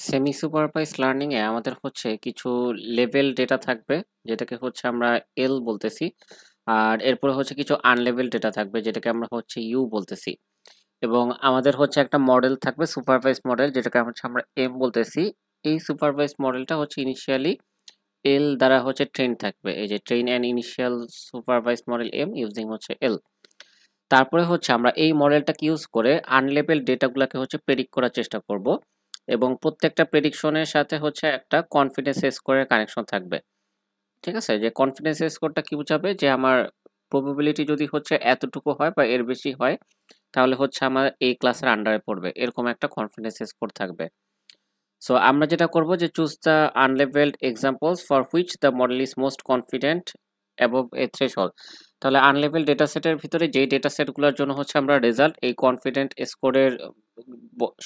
Semi supervise learning এ আমাদের হচ্ছে কিছু লেভেল ডেটা থাকবে, যেটাকে হচ্ছে আমরা এল বলতেছি। আর এরপরে হচ্ছে কিছু আনলেভেল ডেটা থাকবে, যেটাকে আমরা হচ্ছে ইউ বলতেছি। এবং আমাদের হচ্ছে একটা মডেল থাকবে, সুপারভাইজ মডেল, যেটাকে হচ্ছে আমরা এম বলতেছি। এই সুপারভাইজ মডেলটা হচ্ছে ইনিশিয়ালি এল দ্বারা হচ্ছে ট্রেন থাকবে। এই যে train and initial supervise model M using হচ্ছে এল। তারপরে হচ্ছে আমরা এই মডেলটাকে ইউজ করে আনলেভেল ডেটাগুলোকে হচ্ছে প্রেডিক্ট করার চেষ্টা করব, এবং প্রত্যেকটা প্রেডিকশনের সাথে হচ্ছে একটা কনফিডেন্স স্কোরের কানেকশন থাকবে। ঠিক আছে, যে কনফিডেন্স স্কোরটা কি বোঝাবে, যে আমার প্রবাবিলিটি যদি হচ্ছে এতটুকু হয় বা এর বেশি হয়, তাহলে হচ্ছে আমার এই ক্লাসের আন্ডারে পড়বে, এরকম একটা কনফিডেন্স স্কোর থাকবে। সো আমরা যেটা করব যে choose the unlabelled examples for which the model is most confident above a threshold. তাহলে আনলেভেল ডেটা সেটের ভিতরে যেই ডেটা সেটগুলোর জন্য হচ্ছে আমরা রেজাল্ট এই কনফিডেন্ট স্কোরের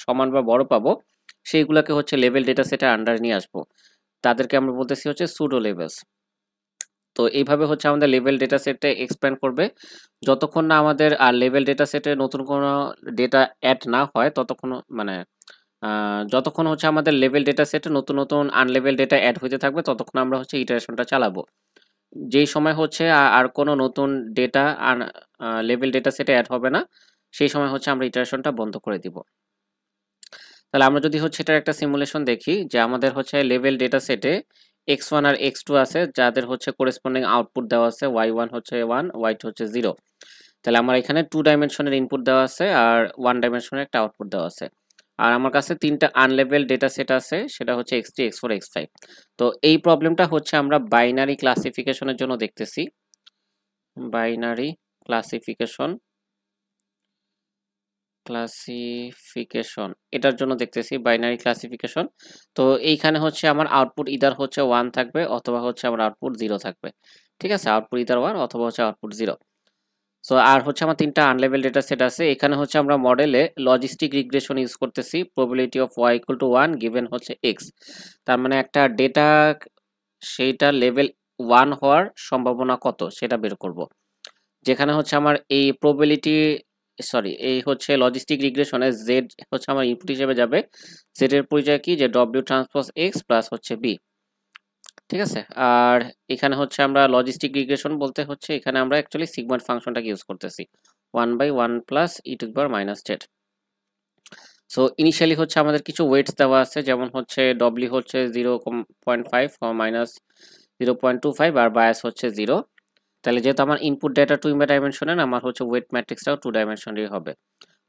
সমান বা বড় পাবো, সেইগুলোকে হচ্ছে লেভেল ডেটা সেটের আন্ডার নিয়ে আসবো। তাদেরকে আমরা বলতেছি হচ্ছে সুডো লেভেলস। তো এইভাবে হচ্ছে আমাদের লেভেল ডেটা সেটটা এক্সপ্যান্ড করবে। যতক্ষণ না আমাদের আর লেভেল ডেটা সেটে নতুন কোনো ডেটা অ্যাড না হয়, ততক্ষণ মানে যতক্ষণ হচ্ছে আমাদের লেভেল ডেটা সেটে নতুন নতুন আনলেভেল ডেটা অ্যাড হতে থাকবে, ততক্ষণ আমরা হচ্ছে ইটারেশনটা চালাবো। যেই সময় হচ্ছে আর কোনো নতুন ডেটা লেভেল ডেটা সেটে অ্যাড হবে না, সেই সময় হচ্ছে আমরা ইটারেশনটা বন্ধ করে দিব। তাহলে আমরা যদি হচ্ছে এটার একটা সিমুলেশন দেখি, যে আমাদের হচ্ছে লেভেল ডেটা সেটে x1 আর x2 আছে, যাদের হচ্ছে করেসপন্ডিং আউটপুট দেওয়া আছে, y1 হচ্ছে 1, y2 হচ্ছে 0। তাহলে আমার এখানে 2 ডাইমেনশনের ইনপুট দেওয়া আছে আর 1 ডাইমেনশনের একটা আউটপুট দেওয়া আছে। আর আমার কাছে তিনটা আনলেভেল ডেটা সেট আছে, সেটা হচ্ছে x3, x4, x5। তো এই প্রবলেমটা হচ্ছে আমরা বাইনারি ক্লাসিফিকেশনের জন্য দেখতেছি। বাইনারি ক্লাসিফিকেশন ক্লাসিফিকেশন এটার জন্য দেখতেছি, বাইনারি ক্লাসিফিকেশন। তো এইখানে হচ্ছে আমার আউটপুট ইদার হচ্ছে 1 থাকবে, অথবা হচ্ছে আমার আউটপুট 0 থাকবে। ঠিক আছে, আউটপুট ইদার 1 অথবা হচ্ছে আউটপুট 0। সো আর হচ্ছে আমার তিনটা আনলেভেল ডেটা সেট আছে। এখানে হচ্ছে আমরা মডেলে লজিস্টিক রিগ্রেশন ইউজ করতেছি, probability of y equal to 1 given হচ্ছে x। তার মানে একটা ডেটা সেইটা লেভেল 1 হওয়ার সম্ভাবনা কত সেটা বের করব। যেখানে হচ্ছে আমার এই প্রবাবিলিটি এই হচ্ছে লজিস্টিক রিগ্রেশনে z হচ্ছে আমার ইনপুট হিসেবে যাবে। z এর পরিচয় কি, যে w ট্রান্সপোজ x প্লাস হচ্ছে b। ঠিক আছে, আর এখানে হচ্ছে আমরা লজিস্টিক রিগ্রেশন বলতে হচ্ছে এখানে আমরা অ্যাকচুয়ালি সিগময়েড ফাংশনটাকে ইউজ করতেছি, 1/1 plus E to the power minus Z. So initially হচ্ছে আমাদের কিছু ওয়েটস দেওয়া আছে, যেমন হচ্ছে w হচ্ছে 0.5 মাইনাস 0.25 আর বায়াস হচ্ছে 0। তাহলে যেহেতু আমার ইনপুট ডেটা 2 ডাইমেনশনের, আমার হচ্ছে ওয়েট ম্যাট্রিক্সটাও 2 ডাইমেনশনেরই হবে।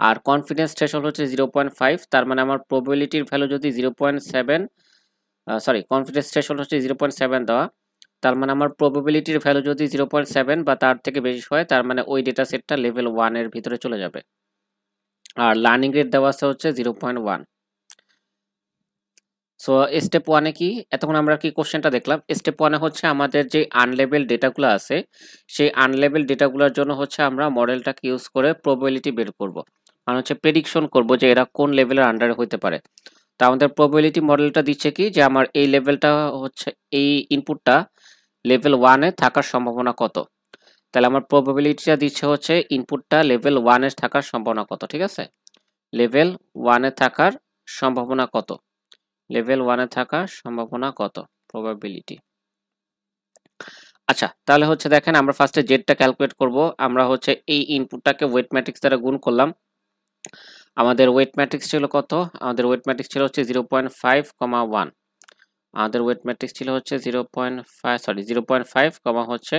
আর কনফিডেন্স থ্রেশহোল্ড হচ্ছে 0.5, তার মানে আমার প্রবাবিলিটির ভ্যালু যদি 0.7 কনফিডেন্স থ্রেশহোল্ড হচ্ছে 0.7 দেওয়া, তার মানে আমার প্রবাবিলিটির ভ্যালু যদি 0.7 বা তার থেকে বেশি হয়, তার মানে ওই ডেটা সেটটা লেভেল 1 এর ভিতরে চলে যাবে। আর লার্নিং রেট দেওয়া আছে হচ্ছে 0.1। সো স্টেপ 1 এ কি, এতক্ষণ আমরা কি কোশ্চেনটা দেখলাম, স্টেপ 1 এ হচ্ছে আমাদের যে আনলেভেল ডেটাগুলো আছে, সেই আনলেভেল ডেটাগুলোর জন্য হচ্ছে আমরা মডেলটাকে ইউজ করে প্রবাবিলিটি বের করব, মানে হচ্ছে প্রেডিকশন করব যে এরা কোন লেভেলের আন্ডারে হতে পারে। তা আমাদের প্রবাবিলিটি মডেলটা দিচ্ছে কি, যে আমার এই লেভেলটা হচ্ছে এই ইনপুটটা লেভেল 1 এ থাকার সম্ভাবনা কত। তাহলে আমার প্রবাবিলিটিটা দিচ্ছে হচ্ছে ইনপুটটা লেভেল 1 এ থাকার সম্ভাবনা কত। ঠিক আছে, লেভেল 1 এ থাকার সম্ভাবনা কত, লেভেল 1 এ থাকার সম্ভাবনা কত, প্রবাবিলিটি। আচ্ছা, তাহলে হচ্ছে দেখেন আমরা ফার্স্টে জেডটা ক্যালকুলেট করব। আমরা হচ্ছে এই ইনপুটটাকে ওয়েট ম্যাট্রিক্স দ্বারা গুণ করলাম। আমাদের ওয়েট ম্যাট্রিক্স ছিল কত, আমাদের ওয়েট ম্যাট্রিক্স ছিল হচ্ছে 0.5, 1। আমাদের ওয়েট ম্যাট্রিক্স ছিল হচ্ছে 0.5, হচ্ছে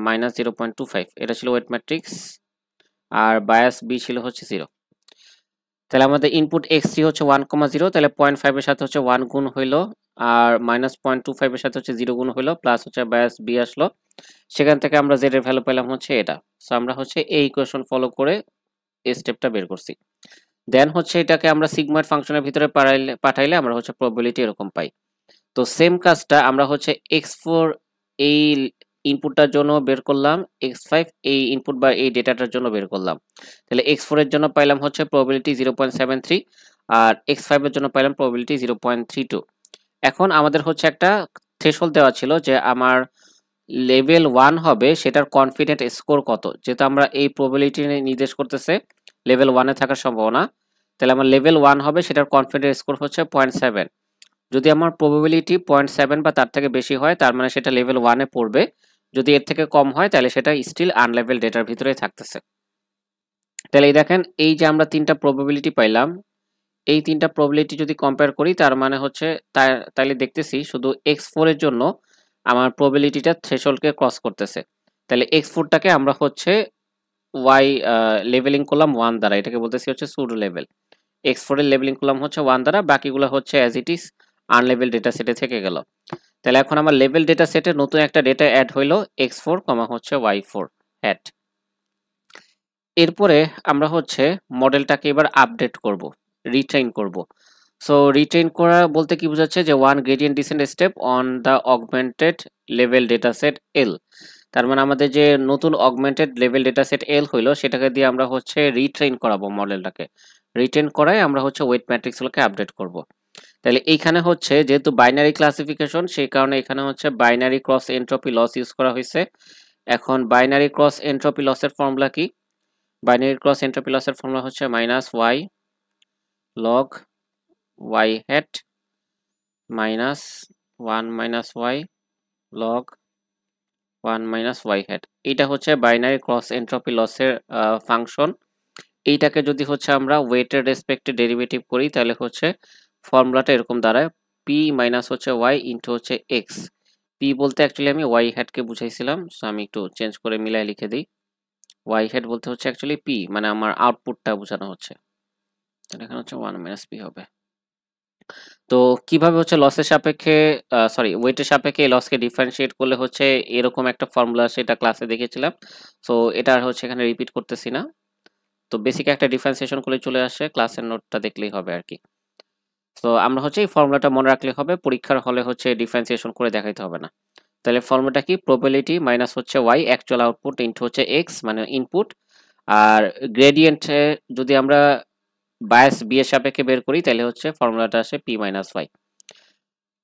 মাইনাস 0.25, এটা ছিল ওয়েট ম্যাট্রিক্স। আর বায়াস বি ছিল হচ্ছে 0। তাহলে আমাদের ইনপুট x3 হচ্ছে 1,0, তাহলে 0.5 এর সাথে হচ্ছে 1 গুণ হইলো, আর মাইনাস 0.25 এর সাথে হচ্ছে 0 গুণ হইলো, প্লাস হচ্ছে বায়াস b আসলো। সেখান থেকে আমরা z এর ভ্যালু পেলাম হচ্ছে এটা। সো আমরা হচ্ছে এই ইকুয়েশন ফলো করে এই স্টেপটা বের করছি। দেন হচ্ছে এটাকে আমরা সিগময়েড ফাংশনের ভিতরে পাঠাইলে আমরা হচ্ছে প্রবাবিলিটি এরকম পাই। তো সেম কাজটা আমরা হচ্ছে x4 এই ইনপুটটার জন্য বের করলাম, x5 এই ইনপুট বা এই ডেটাটার জন্য বের করলাম। তাহলে x4 এর জন্য পাইলাম হচ্ছে প্রবাবিলিটি 0.73, আর x5 এর জন্য পাইলাম প্রবাবিলিটি 0.32। এখন আমাদের হচ্ছে একটা থ্রেশহোল্ড দেওয়া ছিল, যে আমার লেভেল 1 হবে সেটার কনফিডেন্ট স্কোর কত, যেহেতু আমরা এই প্রবাবিলিটি নির্দেশ করতেছে লেভেল 1 এ থাকার সম্ভাবনা। তাহলে আমার লেভেল 1 হবে, সেটার কনফিডেন্স স্কোর হচ্ছে 0.7। যদি আমার প্রবাবিলিটি 0.7 বা তার থেকে বেশি হয়, তার মানে সেটা লেভেল 1 এ পড়বে। যদি এর থেকে কম হয় তাহলে সেটা স্টিল আনলেভেল ডেটার ভিতরেই থাকতেছে। তাহলে এই দেখেন, এই যে আমরা তিনটা প্রবাবিলিটি পাইলাম, এই তিনটা প্রবাবিলিটি যদি কম্পেয়ার করি, তার মানে হচ্ছে তাইলে দেখতেছি শুধু x4 এর জন্য আমার প্রবাবিলিটিটা থ্রেশহোল্ডকে ক্রস করতেছে। তাহলে x4টাকে আমরা হচ্ছে y লেভেলিং করলাম 1 দ্বারা, এটাকে বলতেছি হচ্ছে সুডো লেভেল। x4 এর লেভেলিং করলাম হচ্ছে 1 দ্বারা, বাকিগুলো হচ্ছে অ্যাজ ইট ইজ আনলেভেল ডেটা সেটে থেকে গেল। তাহলে এখন আমার লেভেল ডেটা সেটে নতুন একটা ডেটা অ্যাড হইলো x4, হচ্ছে y4 অ্যাড। এরপরে আমরা হচ্ছে মডেলটাকে এবার আপডেট করব, রিট্রেন করব। সো রিট্রেন করা বলতে কি বোঝাচ্ছে, যে one gradient descent step on the augmented লেভেল ডেটা সেট এল। তার মানে আমাদের যে নতুন অগমেন্টেড লেভেল ডেটা সেট এল হইলো, সেটাকে দিয়ে আমরা হচ্ছে রিট্রেন করাবো মডেলটাকে। রিট্রেন করায় আমরা হচ্ছে ওয়েট ম্যাট্রিক্সগুলোকে আপডেট করব। তাহলে এইখানে হচ্ছে যেহেতু বাইনারি ক্লাসিফিকেশন, সেই কারণে এখানে হচ্ছে binary cross entropy loss use করা হয়েছে। এখন বাইনারি ক্রস এন্ট্রপি লসের ফর্মুলা কি? বাইনারি ক্রস এন্ট্রপি লসের ফর্মুলা হচ্ছে -y log y hat -1 - y log 1 - y hat। এটা হচ্ছে বাইনারি ক্রস এন্ট্রপি লসের ফাংশন। এইটাকে যদি হচ্ছে আমরা ওয়েটের রেসপেক্টে ডেরিভেটিভ করি, তাহলে হচ্ছে ফর্মুলাটা এরকম দাঁড়ায়, p মাইনাস হচ্ছে y ইন্টু হচ্ছে x। p বলতে অ্যাকচুয়ালি আমি y hat কে বুঝাইছিলাম, সো আমি একটু চেঞ্জ করে মিলাই লিখে দিই। y hat বলতে হচ্ছে অ্যাকচুয়ালি p, মানে আমার আউটপুটটা বোঝানো হচ্ছে। তাহলে এখানে হচ্ছে 1 - p হবে। তো কিভাবে হচ্ছে লসের সাপেক্ষে, সরি ওয়েটের সাপেক্ষে এই লসকে ডিফারেন্সিয়েট করলে হচ্ছে এরকম একটা ফর্মুলা, সেটা ক্লাসে দেখেছিলাম। সো এটা আর হচ্ছে এখানে রিপিট করতেছি না। তো বেসিক একটা ডিফারেন্সিয়েশন করলে চলে আসে, ক্লাসের নোটটা দেখলেই হবে আর কি। তো আমরা হচ্ছে এই ফর্মুলাটা মনে রাখলে হবে, পরীক্ষার হলে হচ্ছে ডিফারেন্সিয়েশন করে দেখাইতে হবে না। তাহলে ফর্মুলাটা কি? প্রবাবিলিটি মাইনাস হচ্ছে y অ্যাকচুয়াল আউটপুট ইনটু হচ্ছে x মানে ইনপুট, আর গ্রেডিয়েন্টে যদি আমরা বায়াস b এর সাপেক্ষে বের করি, তাহলে হচ্ছে ফর্মুলাটা আসে p - y।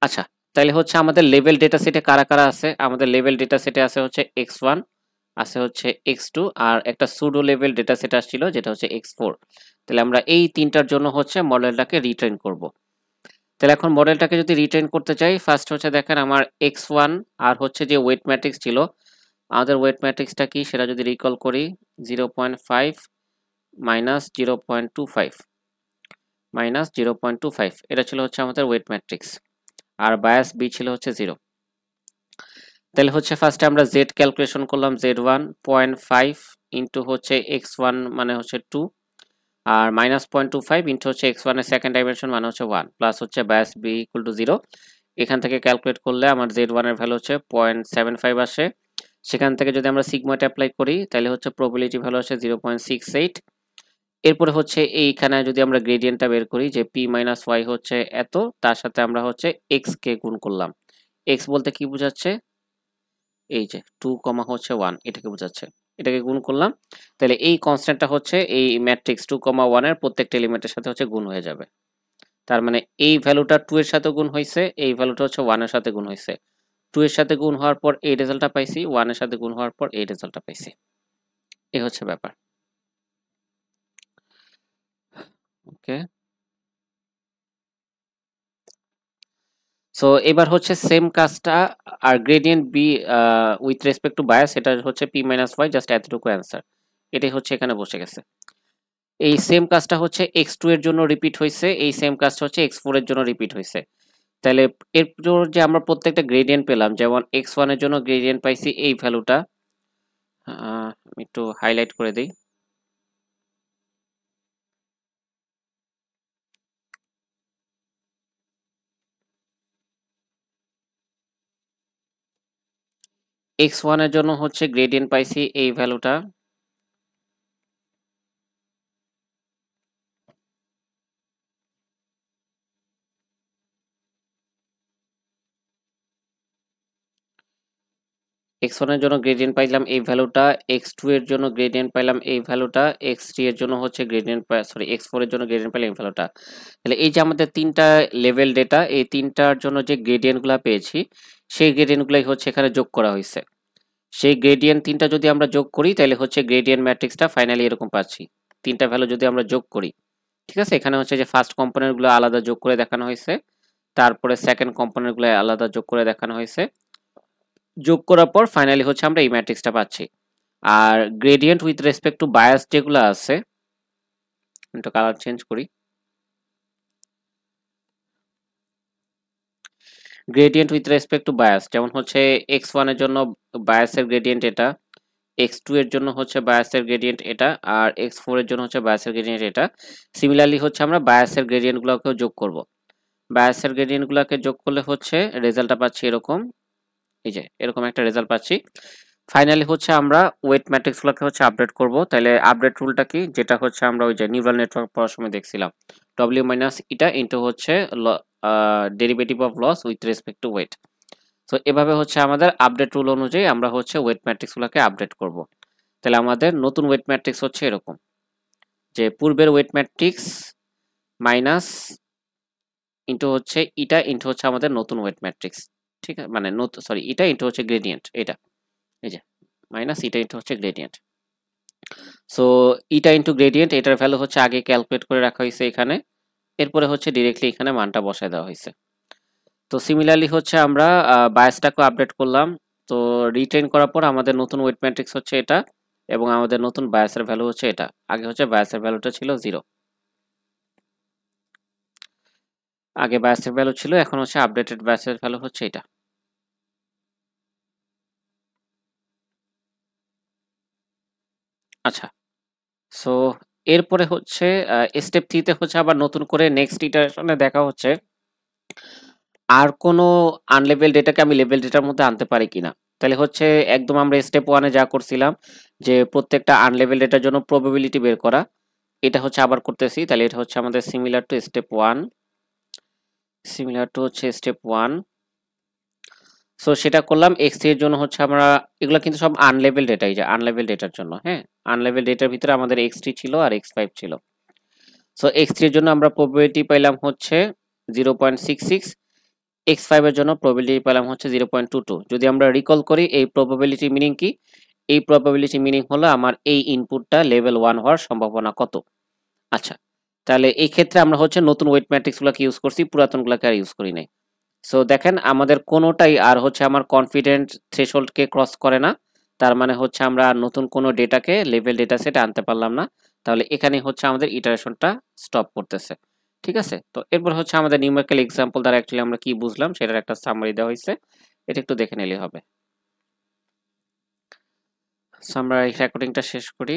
আচ্ছা, তাহলে হচ্ছে আমাদের লেভেল ডেটা সেটে কারা কারা আছে? আমাদের লেভেল ডেটা সেটে আছে হচ্ছে x1, আছে হচ্ছে x2, আর একটা সুডো লেভেল ডেটা সেট আসছিল যেটা হচ্ছে x4। তাহলে আমরা এই তিনটার জন্য হচ্ছে মডেলটাকে রিট্রেন করব। তাহলে এখন মডেলটাকে যদি রিট্রেন করতে চাই, ফার্স্ট হচ্ছে দেখেন আমার x1 আর হচ্ছে যে ওয়েট ম্যাট্রিক্স ছিল, আমাদের ওয়েট ম্যাট্রিক্সটা কি সেটা যদি রিকল করি, 0.5 মাইনাস 0.25 মাইনাস 0.25, এটা ছিল হচ্ছে আমাদের ওয়েট ম্যাট্রিক্স, আর বায়াস বি ছিল হচ্ছে 0। তাহলে হচ্ছে ফার্স্টে আমরা z ক্যালকুলেশন করলাম, z1 0.5 ইন্টু হচ্ছে x1 মানে হচ্ছে 2, আর -0.25 ইন্টু হচ্ছে x1 এর সেকেন্ড ডাইমেনশন মানে হচ্ছে 1, প্লাস হচ্ছে বায়াস b ইকুয়াল টু 0। এখান থেকে ক্যালকুলেট করলে আমার z1 এর ভ্যালু হচ্ছে 0.75 আসে। সেখান থেকে যদি আমরা সিগমাটা অ্যাপ্লাই করি, তাহলে হচ্ছে প্রবাবিলিটি ভ্যালু আসে 0.68। এরপরে হচ্ছে এইখানে যদি আমরা গ্রেডিয়েন্টটা বের করি, যে p - y হচ্ছে এত, তার সাথে আমরা হচ্ছে x কে গুণ করলাম। x বলতে কি বোঝাচ্ছে? এই যে 2, হচ্ছে 1, এটাকে বোঝাচ্ছে। এটাকে গুণ করলাম, তাহলে এই কনস্ট্যান্টটা হচ্ছে এই ম্যাট্রিক্স 2, 1 এর প্রত্যেকটা এলিমেন্টের সাথে হচ্ছে গুণ হয়ে যাবে। তার মানে এই ভ্যালুটা 2 এর সাথে গুণ হয়েছে, এই ভ্যালুটা হচ্ছে 1 এর সাথে গুণ হয়েছে। 2 এর সাথে গুণ হওয়ার পর এই রেজাল্টটা পাইছি, 1 এর সাথে গুণ হওয়ার পর এই রেজাল্টটা পাইছি। এই হচ্ছে ব্যাপার। ওকে, সো এবার হচ্ছে সেম কাজটা, আর gradient B with respect to bias, এটা হচ্ছে p - y, জাস্ট এতটুকু অ্যান্সার। এটাই হচ্ছে এখানে বসে গেছে। এই সেম কাজটা হচ্ছে x2 এর জন্য রিপিট হয়েছে, এই সেম কাজটা হচ্ছে x4 এর জন্য রিপিট হয়েছে। তাহলে এরপর যে আমরা প্রত্যেকটা গ্রেডিয়েন্ট পেলাম, যেমন x1 এর জন্য গ্রেডিয়েন্ট পাইছি এই ভ্যালুটা, আমি একটু হাইলাইট করে দিই। x1 এর জন্য হচ্ছে গ্রেডিয়েন্ট পাইছি এই ভ্যালুটা, x1 এর জন্য গ্রেডিয়েন্ট পাইলাম এই ভ্যালুটা, x2 এর জন্য গ্রেডিয়েন্ট পাইলাম এই ভ্যালুটা, x3 এর জন্য হচ্ছে গ্রেডিয়েন্ট সরি x4 এর জন্য গ্রেডিয়েন্ট পাইলাম এই ভ্যালুটা। তাহলে এই যে আমাদের তিনটা লেভেল ডেটা, এই তিনটার জন্য যে গ্রেডিয়েন্টগুলো পেয়েছি, সেই গ্রেডিয়েন্টগুলাই হচ্ছে এখানে যোগ করা হয়েছে। সেই গ্রেডিয়েন্ট তিনটা যদি আমরা যোগ করি, তাহলে হচ্ছে গ্রেডিয়েন্ট ম্যাট্রিক্সটা ফাইনালি এরকম পাচ্ছি। তিনটা ভ্যালু যদি আমরা যোগ করি, ঠিক আছে, এখানে হচ্ছে যে ফার্স্ট কম্পোনেন্ট গুলো আলাদা যোগ করে দেখানো হয়েছে, তারপরে সেকেন্ড কম্পোনেন্ট গুলো আলাদা যোগ করে দেখানো হয়েছে। যোগ করার পর ফাইনালি হচ্ছে আমরা এই ম্যাট্রিক্সটা পাচ্ছি। আর gradient with respect to bias যেগুলো আছে, একটু কালার চেঞ্জ করি। Gradient with respect to bias, যেমন হচ্ছে x1 এর জন্য বায়াসের গ্রেডিয়েন্ট এটা, x2 এর জন্য হচ্ছে বায়াসের গ্রেডিয়েন্ট এটা, আর x4 এর জন্য হচ্ছে বায়াসের গ্রেডিয়েন্ট এটা। সিমিলারলি হচ্ছে আমরা বায়াসের গ্রেডিয়েন্ট গুলোকেও যোগ করব। বায়াসের গ্রেডিয়েন্ট গুলোকে যোগ করলে হচ্ছে রেজাল্টটা পাচ্ছি এরকম, এই যে এরকম একটা রেজাল্ট পাচ্ছি। ফাইনালি হচ্ছে আমরা ওয়েট ম্যাট্রিক্স গুলোকে হচ্ছে আপডেট করব। তাহলে আপডেট রুলটা কি, যেটা হচ্ছে আমরা ওই যে নিউরাল নেটওয়ার্ক পড়ার সময় দেখছিলাম, w মাইনাস ইটা ইনটু হচ্ছে derivative of loss with respect to weight. So এভাবে হচ্ছে আমাদের আপডেট রুল অনুযায়ী আমরা হচ্ছে ওয়েট ম্যাট্রিক্স গুলোকে আপডেট করব। তাহলে আমাদের নতুন ওয়েট ম্যাট্রিক্স হচ্ছে এরকম, যে পূর্বের ওয়েট ম্যাট্রিক্স মাইনাস ইনটু হচ্ছে ইটা ইনটু হচ্ছে আমাদের নতুন ওয়েট ম্যাট্রিক্স। ঠিক আছে, মানে সরি, ইটা ইনটু হচ্ছে গ্রেডিয়েন্ট এটা, এই যে মাইনাস ইটা ইনটু হচ্ছে গ্রেডিয়েন্ট। সো ইটা ইনটু গ্রেডিয়েন্ট এটার ভ্যালু হচ্ছে আগে ক্যালকুলেট করে রাখা হয়েছে এখানে, এরপরে হচ্ছে ডিরেক্টলি এখানে মানটা বসায় দেওয়া হয়েছে। তো সিমিলারলি হচ্ছে আমরা বায়াসটাকে আপডেট করলাম। তো রিটেইন করার পর আমাদের নতুন ওয়েট ম্যাট্রিক্স হচ্ছে এটা, এবং আমাদের নতুন বায়াসের ভ্যালু হচ্ছে এটা। আগে হচ্ছে বায়াসের ভ্যালুটা ছিল 0, আগে বায়াসের ভ্যালু ছিল, এখন হচ্ছে আপডেটেড বায়াসের ভ্যালু হচ্ছে এটা। আচ্ছা, সো এরপরে হচ্ছে স্টেপ 3 তে হচ্ছে আবার নতুন করে নেক্সট ইটারেশনে দেখা হচ্ছে আর কোনো আনলেভেল ডেটাকে আমি লেভেল ডেটার মধ্যে আনতে পারি কিনা। তাহলে হচ্ছে একদম আমরা স্টেপ 1 এ যা করছিলাম, যে প্রত্যেকটা আনলেভেল ডেটার জন্য প্রবাবিলিটি বের করা, এটা হচ্ছে আবার করতেছি। তাহলে এটা হচ্ছে আমাদের similar to step 1, similar to হচ্ছে স্টেপ 1। সো সেটা করলাম। x3 এর জন্য হচ্ছে আমরা, এগুলো কিন্তু সব আনলেভেল ডেটা, এই যে আনলেভেল ডেটার জন্য, হ্যাঁ, আনলেভেল ডেটার ভিতরে আমাদের x3 ছিল আর x5 ছিল। সো x3 এর জন্য আমরা প্রবাবিলিটি পাইলাম হচ্ছে 0.66, x5 এর জন্য প্রবাবিলিটি পেলাম হচ্ছে 0.22। যদি আমরা রিকল করি এই প্রবাবিলিটি মিনিং কি, এই প্রবাবিলিটি মিনিং হলো আমার এই ইনপুটটা লেভেল 1 হওয়ার সম্ভাবনা কত। আচ্ছা, তাহলে এই ক্ষেত্রে আমরা হচ্ছে নতুন ওয়েট ম্যাট্রিক্স গুলোকে ইউজ করছি, পুরাতনগুলোকে আর ইউজ করি নাই। সো দেখেন আমাদের কোনোটাই আর হচ্ছে আমার কনফিডেন্ট থ্রেশহোল্ডকে ক্রস করে না। তার মানে হচ্ছে আমরা নতুন কোনো ডেটাকে লেভেল ডেটা সেটে আনতে পারলাম না। তাহলে এখানে হচ্ছে আমাদের ইটারেশনটা স্টপ করতেছে। ঠিক আছে, তো এরপর হচ্ছে আমাদের নিউমেরিক্যাল এক্সাম্পল দ্বারা অ্যাকচুয়ালি আমরা কি বুঝলাম সেটার একটা সামারি দেওয়া হয়েছে, এটা একটু দেখে নিলেই হবে। সো আমরা এই রেকর্ডিংটা শেষ করি।